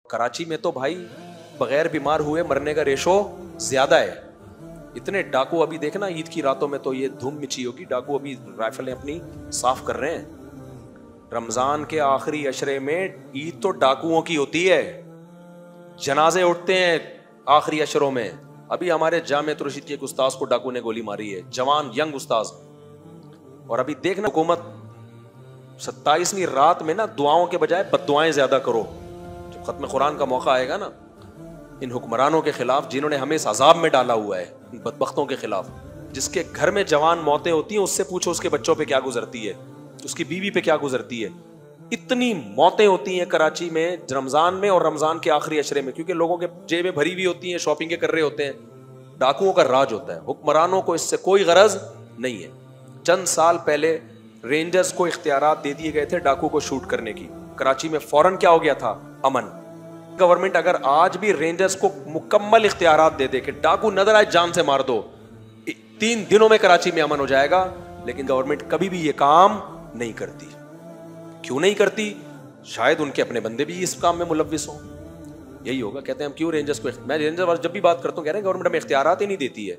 کراچی میں تو بھائی بغیر بیمار ہوئے مرنے کا ریشو زیادہ ہے. اتنے ڈاکو ابھی دیکھنا عید کی راتوں میں تو یہ دھوم مچی ہوگی, ڈاکو ابھی رائفلیں اپنی صاف کر رہے ہیں. رمضان کے آخری عشرے میں عید تو ڈاکوؤں کی ہوتی ہے, جنازے اٹھتے ہیں آخری عشروں میں. ابھی ہمارے جامعہ رشید کے ایک استاذ کو ڈاکو نے گولی ماری ہے, جوان ینگ استاذ. اور ابھی دیکھنا حکومت 27ویں رات میں نا دعاؤں کے بجائے بد دعائیں زیادہ کرو. جب ختم قرآن کا موقع آئے گا نا, ان حکمرانوں کے خلاف جنہوں نے ہمیں اس عذاب میں ڈالا ہوا ہے, ان بدبختوں کے خلاف, جس کے گھر میں جوان موتیں ہوتی ہیں, اس سے پوچھو اس کے بچوں پہ کیا گزرتی ہے, اس کی بیوی پہ کیا گزرتی ہے. اتنی موتیں ہوتی ہیں کراچی میں رمضان میں اور رمضان کے آخری عشرے میں, کیونکہ لوگوں کے جیبیں بھری ہوئی ہوتی ہیں, شاپنگ کر رہے ہوتے ہیں. ڈاکوؤں کا راج ہوتا ہے, حکمرانوں کو اس سے کوئی غرض نہیں ہے. چند سال پہلے رینجرز کو اختیارات دے دیے گئے تھے ڈاکو کو شوٹ کرنے کی. کراچی میں فوراً کیا ہو گیا تھا, امن. گورنمنٹ اگر آج بھی رینجرز کو مکمل اختیارات دے دے کہ ڈاکو نظر آئے جان سے مار دو, 3 دنوں میں کراچی میں امن ہو جائے گا. لیکن گورنمنٹ کبھی بھی یہ کام نہیں کرتی. کیوں نہیں کرتی؟ شاید ان کے اپنے بندے بھی اس کام میں ملوث ہوں. یہی ہوگا. کہتے ہیں ہم کیوں رینجرز کو, میں رینجر جب بھی بات کرتا ہوں کہہ رہے ہیں گورنمنٹ ہمیں اختیارات ہی نہیں دیتی ہے.